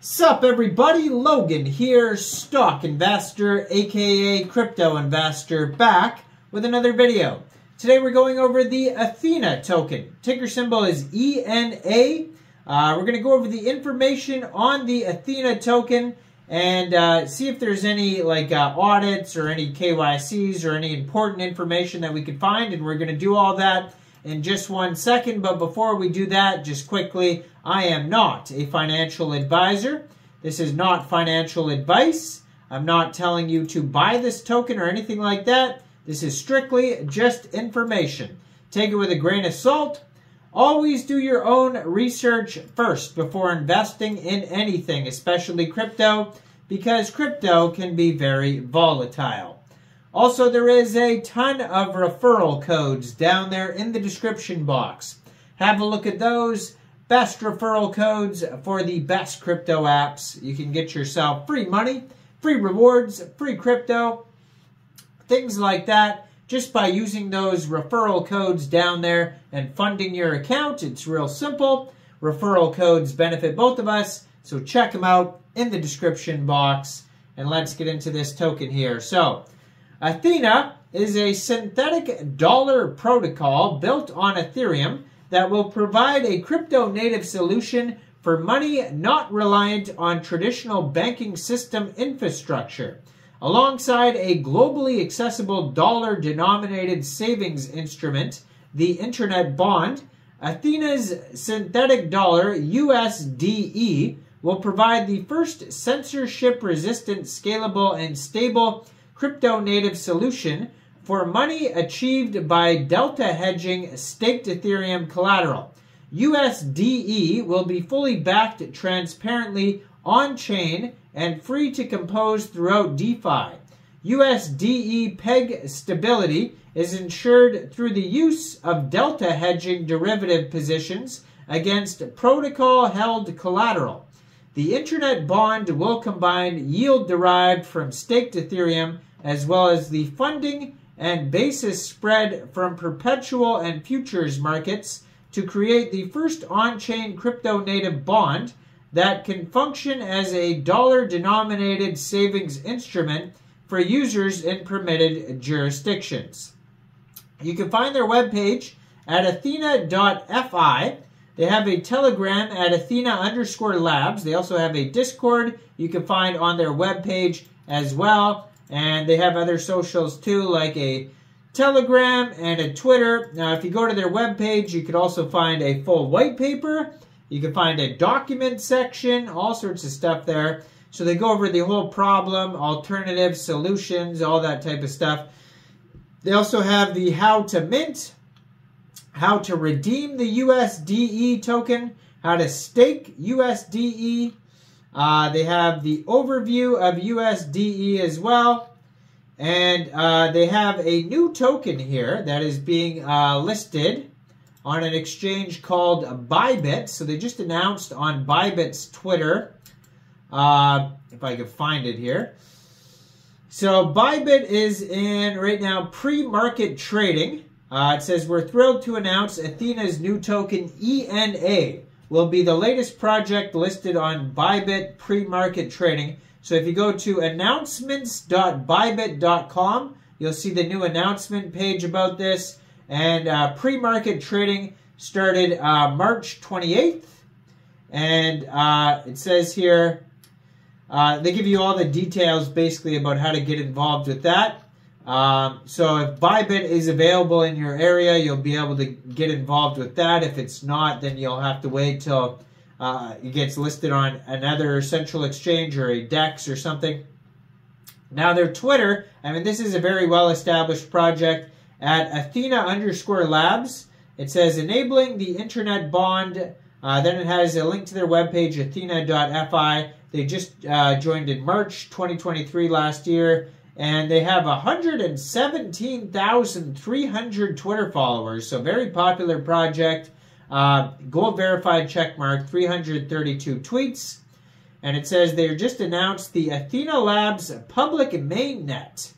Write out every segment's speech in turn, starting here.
Sup everybody, Logan here, stock investor aka crypto investor, back with another video. Today we're going over the ETHENA token. Ticker symbol is ENA. We're going to go over the information on the ETHENA token and see if there's any audits or any KYCs or any important information that we could find, and we're going to do all that in just 1 second. But before we do that, just quickly, I am not a financial advisor. This is not financial advice. I'm not telling you to buy this token or anything like that. This is strictly just information. Take it with a grain of salt. Always do your own research first before investing in anything, especially crypto, because crypto can be very volatile. Also, there is a ton of referral codes down there in the description box. Have a look at those. Best referral codes for the best crypto apps. You can get yourself free money, free rewards, free crypto, things like that, just by using those referral codes down there and funding your account. It's real simple. Referral codes benefit both of us, so check them out in the description box. And let's get into this token here. So, ETHENA is a synthetic dollar protocol built on Ethereum that will provide a crypto-native solution for money not reliant on traditional banking system infrastructure. Alongside a globally accessible dollar-denominated savings instrument, the Internet Bond, ETHENA's synthetic dollar, USDe, will provide the first censorship-resistant, scalable, and stable crypto-native solution for money achieved by delta hedging staked Ethereum collateral. USDe will be fully backed transparently on-chain and free to compose throughout DeFi. USDe peg stability is ensured through the use of delta hedging derivative positions against protocol-held collateral. The Internet Bond will combine yield derived from staked Ethereum as well as the funding and basis spread from perpetual and futures markets to create the first on-chain crypto-native bond that can function as a dollar-denominated savings instrument for users in permitted jurisdictions. You can find their webpage at athena.fi. They have a Telegram at Athena_labs. They also have a Discord you can find on their webpage as well. And they have other socials too, like a Telegram and a Twitter. Now, if you go to their webpage, you could also find a full white paper. You can find a document section, all sorts of stuff there. So they go over the whole problem, alternative solutions, all that type of stuff. They also have the how to mint, how to redeem the USDe token, how to stake USDe. They have the overview of USDe as well. And they have a new token here that is being listed on an exchange called BYBIT. So they just announced on BYBIT's Twitter, if I can find it here. So BYBIT is in, right now, pre-market trading. It says, we're thrilled to announce ETHENA's new token, ENA, will be the latest project listed on BYBIT pre-market trading. So if you go to announcements.bybit.com, you'll see the new announcement page about this. And pre-market trading started March 28th. And it says here, they give you all the details basically about how to get involved with that. So if BYBIT is available in your area, you'll be able to get involved with that. If it's not, then you'll have to wait till it gets listed on another central exchange or a DEX or something. Now their Twitter, I mean, this is a very well-established project at Athena_labs. It says enabling the Internet Bond. Then it has a link to their webpage, athena.fi. They just joined in March 2023 last year. And they have 117,300 Twitter followers. So very popular project. Gold verified checkmark, 332 tweets. And it says they just announced the Athena Labs public mainnet.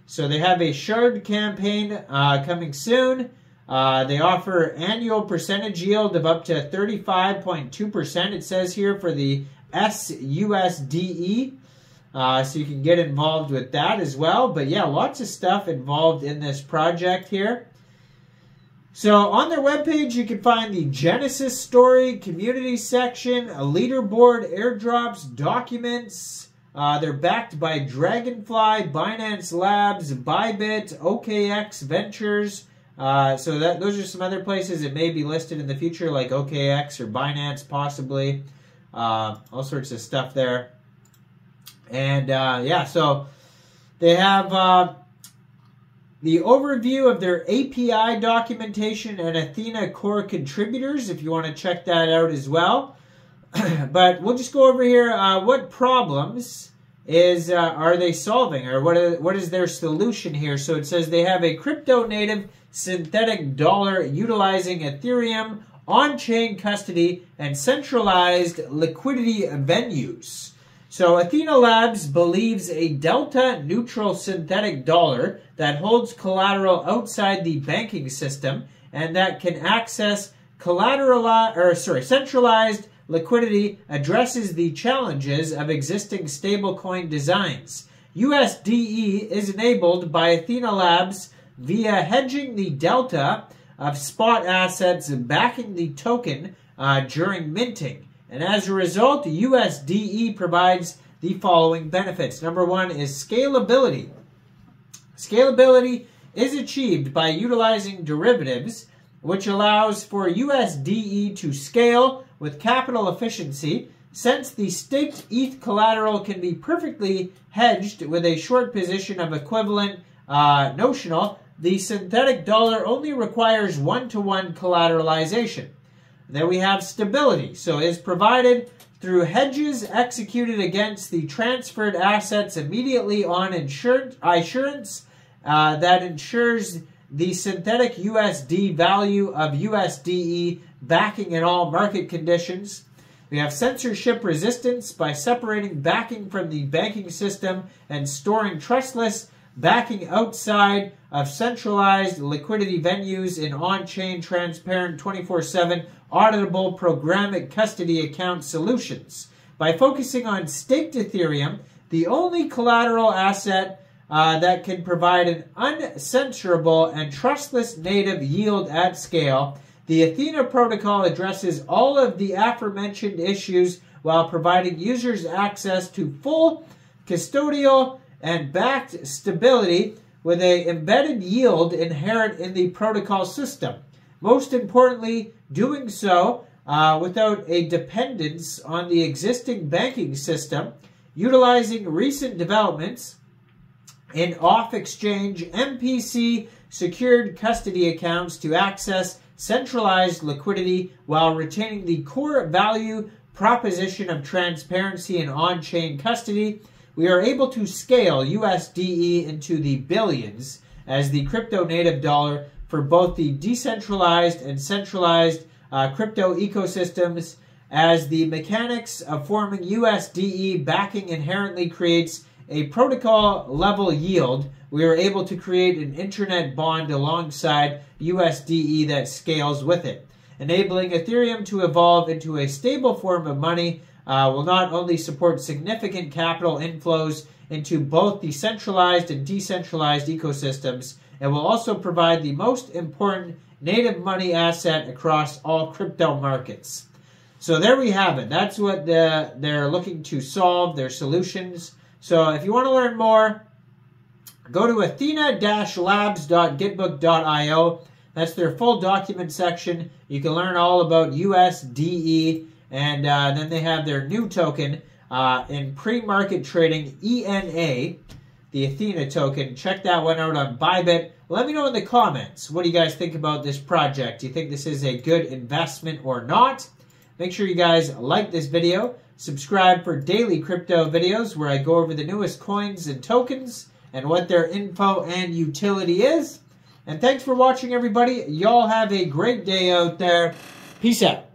So they have a shard campaign coming soon. They offer annual percentage yield of up to 35.2%, it says here, for the sUSDe. So you can get involved with that as well. But yeah, lots of stuff involved in this project here. So on their webpage, you can find the Genesis story, community section, a leaderboard, airdrops, documents. They're backed by Dragonfly, Binance Labs, BYBIT, OKX Ventures. So those are some other places that may be listed in the future, like OKX or Binance possibly. All sorts of stuff there. And yeah, so they have the overview of their API documentation and Athena core contributors, if you want to check that out as well. But we'll just go over here. What problems are they solving, or what is their solution here? So it says they have a crypto-native synthetic dollar utilizing Ethereum, on-chain custody, and centralized liquidity venues. So Athena Labs believes a delta-neutral synthetic dollar that holds collateral outside the banking system and that can access centralized liquidity addresses the challenges of existing stablecoin designs. USDe is enabled by Athena Labs via hedging the delta of spot assets backing the token during minting. And as a result, USDe provides the following benefits. Number one is scalability. Scalability is achieved by utilizing derivatives, which allows for USDe to scale with capital efficiency. Since the staked ETH collateral can be perfectly hedged with a short position of equivalent notional, the synthetic dollar only requires one-to-one collateralization. Then we have stability. So it is provided through hedges executed against the transferred assets immediately on assurance that ensures the synthetic USD value of USDe backing in all market conditions. We have censorship resistance by separating backing from the banking system and storing trustless backing outside of centralized liquidity venues in on-chain, transparent, 24/7, auditable, programmatic custody account solutions. By focusing on staked Ethereum, the only collateral asset that can provide an uncensorable and trustless native yield at scale, the Athena protocol addresses all of the aforementioned issues while providing users access to full custodial and backed stability with an embedded yield inherent in the protocol system. Most importantly, doing so without a dependence on the existing banking system, utilizing recent developments in off-exchange MPC secured custody accounts to access centralized liquidity while retaining the core value proposition of transparency and on-chain custody. We are able to scale USDe into the billions as the crypto-native dollar for both the decentralized and centralized crypto ecosystems, as the mechanics of forming USDe backing inherently creates a protocol-level yield. We are able to create an internet bond alongside USDe that scales with it. Enabling Ethereum to evolve into a stable form of money will not only support significant capital inflows into both the centralized and decentralized ecosystems, it will also provide the most important native money asset across all crypto markets. So there we have it. That's what they're looking to solve, their solutions. So if you want to learn more, go to athena-labs.gitbook.io. That's their full document section. You can learn all about USDe, and then they have their new token in pre-market trading, ENA, the Athena token. Check that one out on BYBIT. Let me know in the comments, what do you guys think about this project? Do you think this is a good investment or not? Make sure you guys like this video. Subscribe for daily crypto videos where I go over the newest coins and tokens and what their info and utility is. And thanks for watching, everybody. Y'all have a great day out there. Peace out.